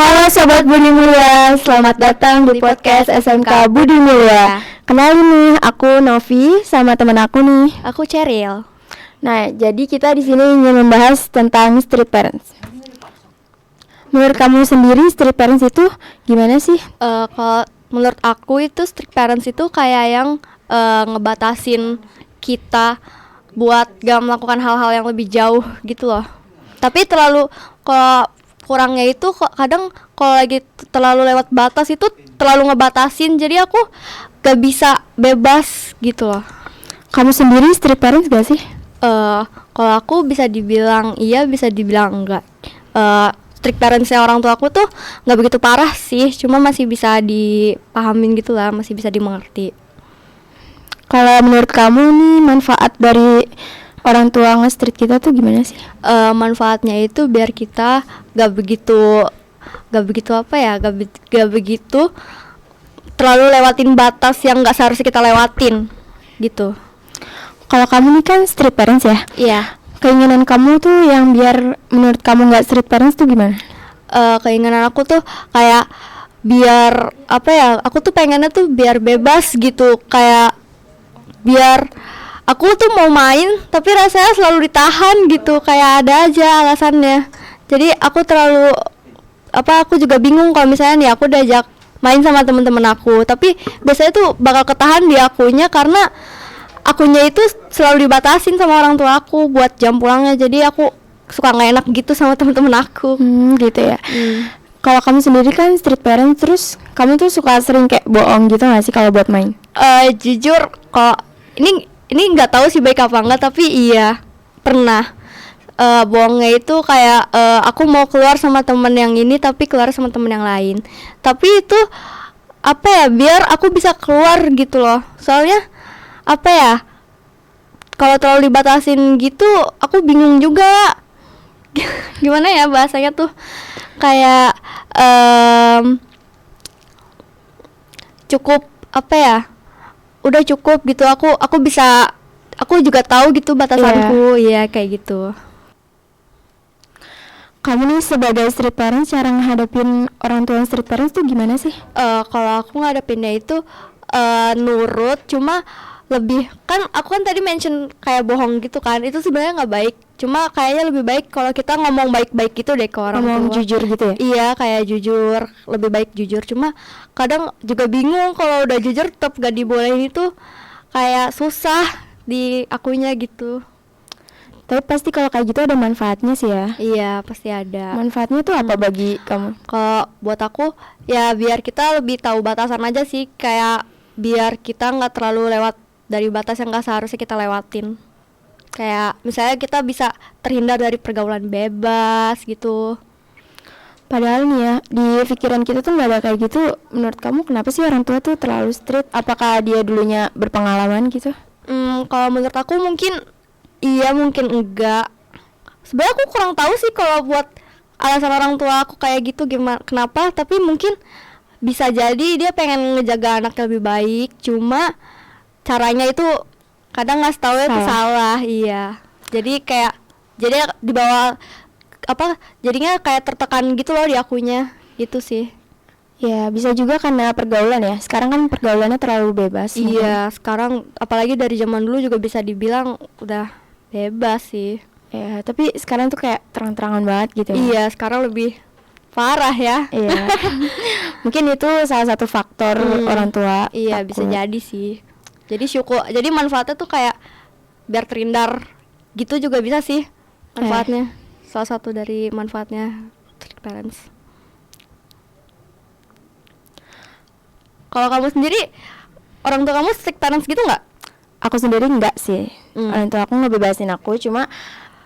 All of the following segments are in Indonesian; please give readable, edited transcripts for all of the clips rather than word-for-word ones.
Halo Sobat Budi Mulia, selamat datang di podcast SMK Budi Mulia. Kenalin nih, aku Novi sama teman aku nih. Aku Cheryl. Nah, jadi kita di sini ingin membahas tentang street parents. Menurut kamu sendiri street parents itu gimana sih? Kalau menurut aku itu strict parents itu kayak yang ngebatasin kita buat gak melakukan hal-hal yang lebih jauh gitu loh. Tapi terlalu kalau kurangnya itu kadang kalau lagi terlalu lewat batas itu terlalu ngebatasin, jadi aku gak bisa bebas gitu loh. Kamu sendiri street parents gak sih? Kalau aku bisa dibilang iya, bisa dibilang enggak. Strict parentsnya orang tua aku tuh nggak begitu parah sih, cuma masih bisa dipahamin gitu lah, masih bisa dimengerti. Kalau menurut kamu nih manfaat dari orang tua nge-street kita tuh gimana sih? Manfaatnya itu biar kita gak begitu terlalu lewatin batas yang gak seharusnya kita lewatin gitu. Kalau kamu nih kan street parents ya? Iya. Keinginan kamu tuh yang biar menurut kamu nggak street parents tuh gimana? Keinginan aku tuh kayak biar aku tuh pengennya tuh biar bebas gitu, kayak biar aku tuh mau main tapi rasanya selalu ditahan gitu, kayak ada aja alasannya. Jadi aku aku juga bingung kalau misalnya nih aku diajak main sama temen-temen aku, tapi biasanya tuh bakal ketahan di akunya karena akunya itu selalu dibatasin sama orang tua aku buat jam pulangnya. Jadi aku suka nggak enak gitu sama temen-temen aku. Gitu ya. Kalau kamu sendiri kan street parents, terus kamu tuh suka sering kayak bohong gitu nggak sih kalau buat main? Jujur kalau ini nggak tahu sih baik apa enggak, tapi iya pernah. Bohongnya itu kayak aku mau keluar sama temen yang ini tapi keluar sama temen yang lain. Tapi itu biar aku bisa keluar gitu loh. Soalnya kalau terlalu dibatasin gitu aku bingung juga. Gimana ya bahasanya tuh, kayak cukup udah cukup gitu, aku juga tahu gitu batasanku. Iya kayak gitu. Kamu nih sebagai street parents, cara ngadepin orang tua street parents tuh gimana sih? Kalau aku ngadepinnya itu nurut, cuma lebih kan aku kan tadi mention kayak bohong gitu kan, itu sebenarnya nggak baik. Cuma kayaknya lebih baik kalau kita ngomong baik-baik gitu deh ke orang tua. Ngomong jujur gitu ya? Iya, kayak jujur, lebih baik jujur. Cuma kadang juga bingung kalau udah jujur tetap gak dibolehin, itu kayak susah di akunya gitu. Tapi pasti kalau kayak gitu ada manfaatnya sih ya? Iya, pasti ada. Manfaatnya tuh apa bagi kamu? Kalau buat aku ya biar kita lebih tahu batasan aja sih, kayak biar kita nggak terlalu lewat dari batas yang nggak seharusnya kita lewatin. Kayak misalnya kita bisa terhindar dari pergaulan bebas gitu. Padahal nih ya, di pikiran kita tuh nggak ada kayak gitu. Menurut kamu kenapa sih orang tua tuh terlalu strict? Apakah dia dulunya berpengalaman gitu? Kalau menurut aku mungkin iya, mungkin enggak. Sebenarnya aku kurang tahu sih kalau buat alasan orang tua aku kayak gitu gimana, kenapa. Tapi mungkin bisa jadi dia pengen ngejaga anaknya lebih baik, cuma caranya itu kadang nggak tahu itu salah. Iya, jadi di bawah jadinya kayak tertekan gitu loh di akunya gitu sih. Ya bisa juga karena pergaulan ya, sekarang kan pergaulannya terlalu bebas. Iya, sekarang apalagi dari zaman dulu juga bisa dibilang udah bebas sih ya, tapi sekarang tuh kayak terang-terangan banget gitu. Iya, sekarang lebih parah ya. Iya. Mungkin itu salah satu faktor orang tua. Iya, takut. Bisa jadi sih. Jadi manfaatnya tuh kayak biar terhindar gitu juga bisa sih manfaatnya. Salah satu dari manfaatnya strict parents. Kalau kamu sendiri, orang tua kamu strict parents gitu nggak? Aku sendiri enggak sih. Orang tua aku ngebebasin aku, cuma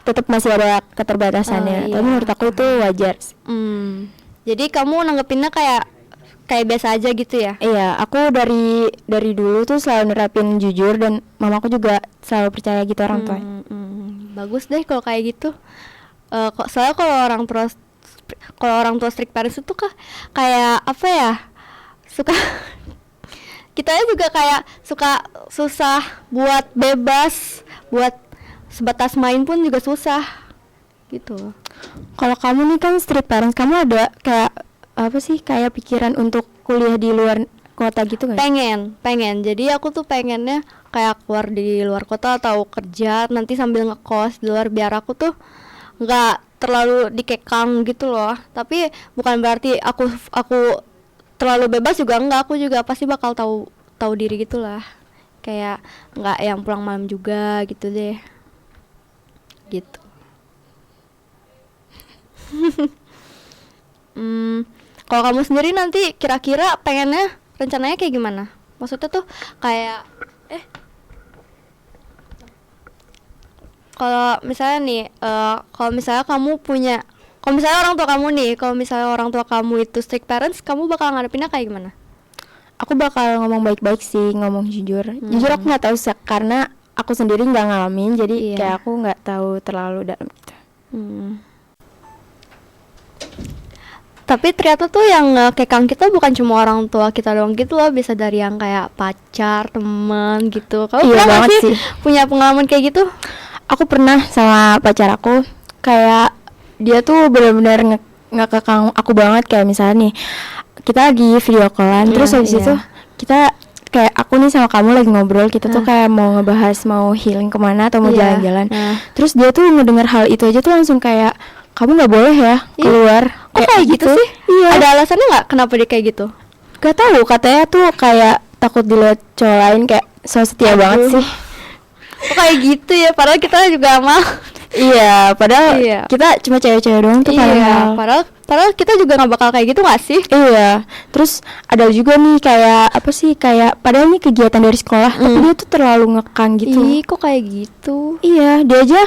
tetap masih ada keterbatasannya. Tapi menurut aku itu wajar sih. Jadi kamu nanggepinnya kayak biasa aja gitu ya? Iya, aku dari dulu tuh selalu nerapin jujur, dan mamaku juga selalu percaya gitu orang tua. Bagus deh kalau kayak gitu. Soalnya kalau orang tua strict parents itu kayak suka kita juga kayak suka susah buat bebas, buat sebatas main pun juga susah gitu. Kalau kamu nih kan street parents, kamu ada kayak apa sih kayak pikiran untuk kuliah di luar kota gitu kan? Pengen. Jadi aku tuh pengennya kayak keluar di luar kota atau kerja nanti sambil ngekos di luar biar aku tuh nggak terlalu dikekang gitu loh. Tapi bukan berarti aku terlalu bebas juga enggak, aku juga pasti bakal tahu diri gitulah. Kayak nggak yang pulang malam juga gitu deh. Gitu. Kalau kamu sendiri nanti kira-kira pengennya rencananya kayak gimana? Maksudnya tuh kayak kalau misalnya nih kalau misalnya kamu punya kalau misalnya orang tua kamu nih, kalau misalnya orang tua kamu itu strict parents, kamu bakal ngadepinnya kayak gimana? Aku bakal ngomong baik-baik sih, ngomong jujur. Jujur aku nggak tahu karena aku sendiri nggak ngalamin, jadi kayak aku nggak tahu terlalu dalam gitu. Tapi ternyata tuh yang ngekekang kita bukan cuma orang tua kita doang gitu loh, bisa dari yang kayak pacar, teman gitu. Kamu pernah banget gak sih punya pengalaman kayak gitu? Aku pernah sama pacar aku, kayak dia tuh benar-benar ngekekang aku banget. Kayak misalnya nih kita lagi video callan, terus habis itu kita kayak aku nih sama kamu lagi ngobrol, kita tuh kayak mau ngebahas mau healing kemana atau mau jalan-jalan. Terus dia tuh ngedengar hal itu aja tuh langsung kayak, kamu nggak boleh ya keluar. Kok kayak gitu sih? Iya. Ada alasannya nggak kenapa dia kayak gitu? Gak tahu, katanya tuh kayak takut dilihat cowok lain, kayak so setia banget sih. Kok kayak gitu ya? Padahal kita juga mah. Iya, padahal kita cuma cewek-cewek doang tuh. Padahal kita juga nggak bakal kayak gitu nggak sih? Iya. Terus ada juga nih kayak apa sih, kayak padahal nih kegiatan dari sekolah, tapi dia tuh terlalu ngekang gitu. Ih, kok kayak gitu? Iya, dia aja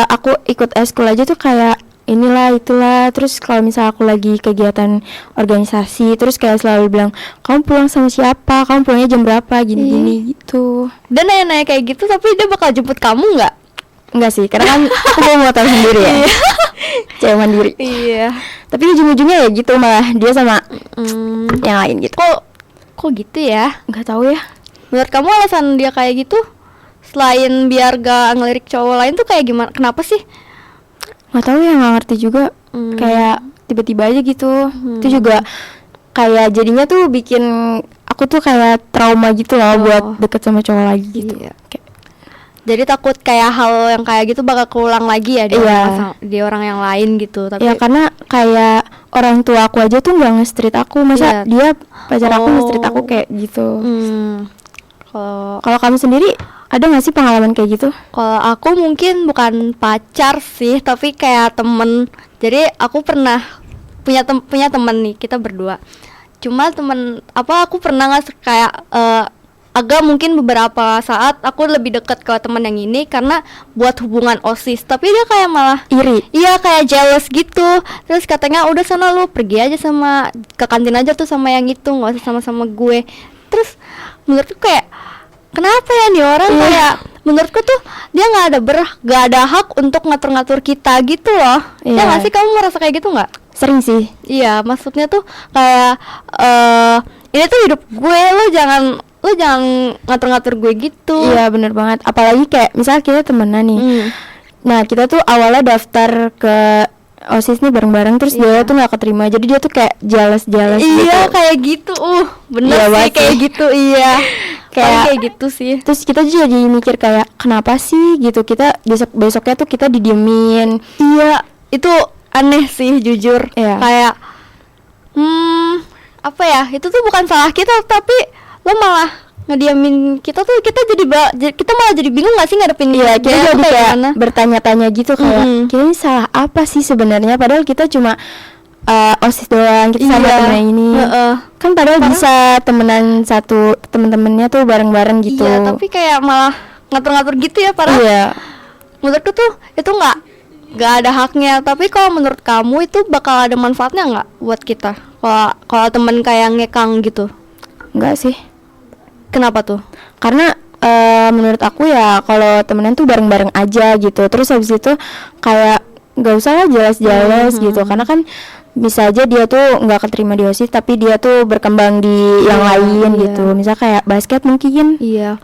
aku ikut eskul aja tuh kayak inilah itulah. Terus kalau misalnya aku lagi kegiatan organisasi, terus kayak selalu bilang, kamu pulang sama siapa, kamu pulangnya jam berapa, gini-gini gitu. Dan nanya-nanya kayak gitu, tapi dia bakal jemput kamu nggak? Enggak sih, karena kan aku bawa motor sendiri ya. Cewek mandiri. Iya. Tapi ujung-ujungnya ya gitu, malah dia sama yang lain gitu. Kok gitu ya? Nggak tahu ya. Menurut kamu alasan dia kayak gitu, selain biar gak ngelirik cowok lain tuh kayak gimana? Kenapa sih? Nggak tahu ya, nggak ngerti juga. Kayak tiba-tiba aja gitu. Itu juga kayak jadinya tuh bikin aku tuh kayak trauma gitu loh buat deket sama cowok lagi gitu. Iya. Jadi takut kayak hal yang kayak gitu bakal keulang lagi ya di orang yang lain gitu. Tapi ya karena kayak orang tua aku aja tuh nggak nge-treat aku, masa dia pacar aku nge-treat aku kayak gitu. Kalau kamu sendiri ada nggak sih pengalaman kayak gitu? Kalau aku mungkin bukan pacar sih, tapi kayak temen. Jadi aku pernah punya temen nih, kita berdua. Cuma aku pernah nggak kayak agak mungkin beberapa saat aku lebih dekat ke teman yang ini karena buat hubungan OSIS, tapi dia kayak malah iri. Iya, kayak jealous gitu. Terus katanya udah sana lu pergi aja ke kantin aja tuh sama yang itu, nggak usah sama gue. Terus menurutku kayak kenapa ya nih orang kayak menurutku tuh dia nggak ada hak untuk ngatur-ngatur kita gitu loh. Ya nggak sih, kamu merasa kayak gitu nggak? Sering sih. Iya, maksudnya tuh kayak ini tuh hidup gue, lu jangan ngatur-ngatur gue gitu. Iya, bener banget. Apalagi kayak misalnya kita temenan nih. Nah, kita tuh awalnya daftar ke OSIS nih bareng-bareng, terus dia tuh nggak keterima, jadi dia tuh kayak jealous gitu. Iya, kayak gitu. Bener sih kayak gitu. Iya. kayak gitu sih. Terus kita jadi mikir kayak kenapa sih gitu, kita besoknya tuh kita didiemin. Iya, itu aneh sih jujur. Kayak apa ya, itu tuh bukan salah kita, tapi lo malah ngediamin kita tuh, kita malah jadi bingung nggak sih ngadepin dia. Kita jadi kayak bertanya-tanya gitu kayak kita ini salah apa sih sebenarnya, padahal kita cuma OSIS doang, kita sama temen ini. Kan padahal bisa temenan temen-temennya tuh bareng-bareng gitu. Iya, tapi kayak malah ngatur-ngatur gitu ya, padahal menurutku tuh itu nggak ada haknya. Tapi kalau menurut kamu itu bakal ada manfaatnya nggak buat kita kalau temen kayak ngekang gitu? Enggak sih. Kenapa tuh? Karena menurut aku ya kalau temenan tuh bareng-bareng aja gitu. Terus habis itu kayak nggak usah lah jelas-jelas gitu. Karena kan bisa aja dia tuh nggak keterima di OSIS, tapi dia tuh berkembang di yang lain gitu. Misal kayak basket mungkin. Iya.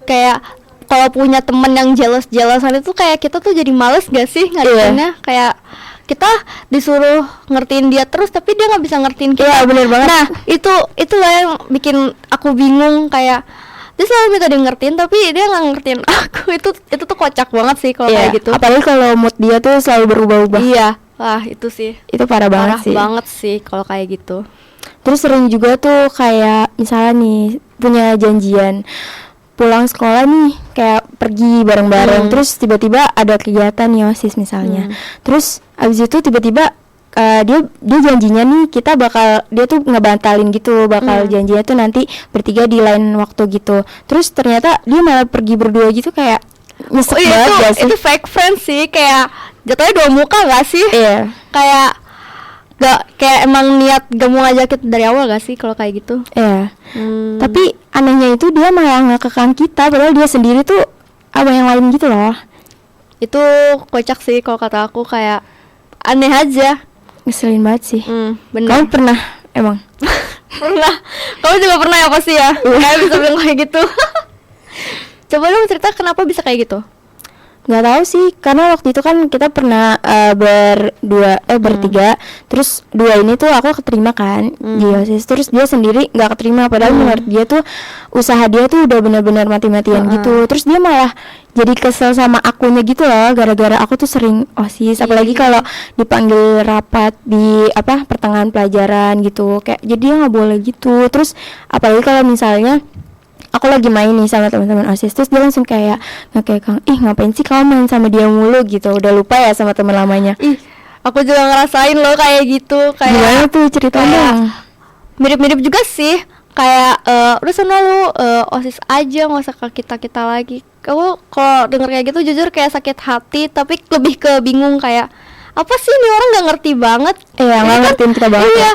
Kayak kalau punya temen yang jealous-jealousan itu kayak kita tuh jadi males gak sih ngadepinnya? Kayak kita disuruh ngertiin dia terus tapi dia nggak bisa ngertiin kita. Iya, bener banget. Nah itulah yang bikin aku bingung, kayak dia selalu minta dia ngertiin tapi dia nggak ngertiin aku. Itu tuh kocak banget sih kalau Iya, kayak gitu. apalagi kalau mood dia tuh selalu berubah-ubah. Iya, wah itu sih Itu parah banget sih. banget sih kalau kayak gitu. Terus sering juga tuh kayak misalnya nih punya janjian pulang sekolah nih, kayak pergi bareng-bareng, terus tiba-tiba ada kegiatan nih OSIS misalnya. Terus abis itu tiba-tiba dia janjinya nih dia tuh ngebatalin gitu, bakal janjinya tuh nanti bertiga di lain waktu gitu. Terus ternyata dia malah pergi berdua gitu, kayak nyesek banget gak sih? Itu fake friends sih, kayak jatuhnya dua muka gak sih? Iya. Kayak emang niat gak mau ngajakin dari awal gak sih kalau kayak gitu? Iya. Tapi anehnya itu dia malah ngekekang kita, padahal dia sendiri tuh apa yang lain gitu loh. Itu kocak sih kalau kata aku, kayak aneh aja. Ngeselin banget sih. Bener. Kamu pernah emang? Pernah. Kamu juga pernah ya pasti ya? Kayak bisa bilang kayak gitu. Coba dong cerita kenapa bisa kayak gitu. Nggak tahu sih, karena waktu itu kan kita pernah bertiga, terus dua ini tuh aku keterima kan di OSIS, terus dia sendiri nggak keterima, padahal menurut dia tuh usaha dia tuh udah benar-benar mati-matian gitu. Terus dia malah jadi kesel sama akunya gitu loh, gara-gara aku tuh sering OSIS, apalagi kalau dipanggil rapat di pertengahan pelajaran gitu, kayak jadi dia nggak boleh gitu. Terus apalagi kalau misalnya aku lagi main nih sama teman-teman OSIS, terus dia langsung kayak ngekekang, ngapain sih kamu main sama dia mulu gitu, udah lupa ya sama teman lamanya. Aku juga ngerasain loh kayak gitu. Kayak gimana tuh ceritanya? Mirip-mirip juga sih, kayak udah sana lu OSIS aja, nggak usah ke kita lagi. Kamu kalau denger kayak gitu jujur kayak sakit hati, tapi lebih ke bingung, kayak apa sih ini orang nggak ngerti banget. Iya, nggak ngertiin kita banget. Iya,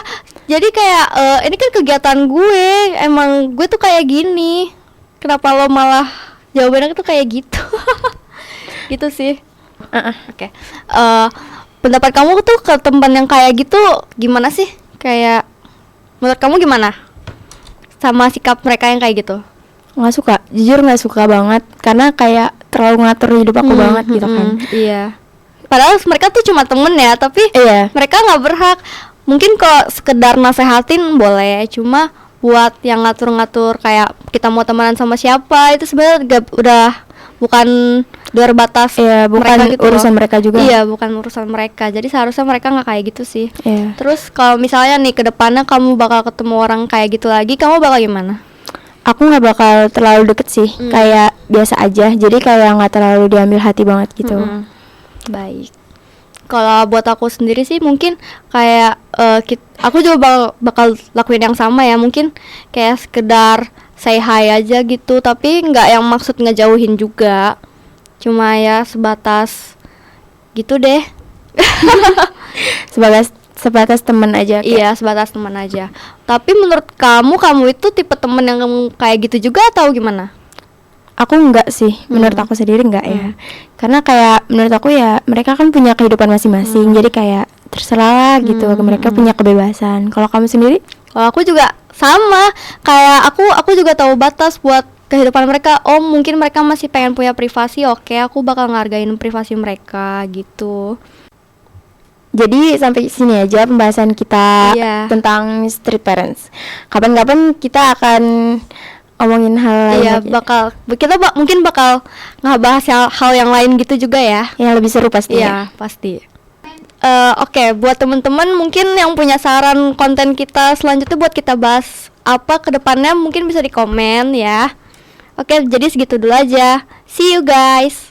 jadi kayak ini kan kegiatan gue, emang gue tuh kayak gini, kenapa lo malah jawabannya tuh kayak gitu. Gitu sih. Oke. Pendapat kamu tuh ke teman yang kayak gitu gimana sih? Kayak menurut kamu gimana sama sikap mereka yang kayak gitu? Nggak suka, jujur nggak suka banget, karena kayak terlalu ngatur hidup aku banget gitu kan. Iya. Padahal mereka tuh cuma temen ya, tapi mereka nggak berhak. Mungkin kalau sekedar nasehatin boleh, cuma buat yang ngatur-ngatur kayak kita mau temenan sama siapa, itu sebenarnya udah bukan luar batas. Iya, bukan gitu urusan loh. mereka juga. Iya, bukan urusan mereka. Jadi seharusnya mereka nggak kayak gitu sih. Iya. Terus kalau misalnya nih ke depannya kamu bakal ketemu orang kayak gitu lagi, kamu bakal gimana? Aku nggak bakal terlalu deket sih, kayak biasa aja. Jadi kayak nggak terlalu diambil hati banget gitu. Baik. Kalau buat aku sendiri sih mungkin kayak aku juga bakal lakuin yang sama ya, mungkin kayak sekedar say hi aja gitu, tapi nggak yang maksud ngejauhin juga, cuma ya sebatas gitu deh. sebatas teman aja. Iya, sebatas teman aja. Tapi menurut kamu itu tipe temen yang kayak gitu juga atau gimana? Aku enggak sih, menurut aku sendiri enggak ya. Karena kayak menurut aku ya mereka kan punya kehidupan masing-masing, jadi kayak terserah lah gitu, mereka punya kebebasan. Kalau kamu sendiri? Kalau aku juga sama, kayak aku juga tahu batas buat kehidupan mereka. Oh, mungkin mereka masih pengen punya privasi, oke, aku bakal ngargain privasi mereka gitu. Jadi sampai sini aja pembahasan kita tentang street parents. Kapan-kapan kita akan ngomongin hal lain. Iya, mungkin bakal ngebahas hal yang lain gitu juga ya. Yang lebih seru pasti. Iya, pasti. Oke, buat teman-teman mungkin yang punya saran konten kita selanjutnya buat kita bahas apa ke depannya, mungkin bisa di komen ya. Oke, jadi segitu dulu aja. See you guys.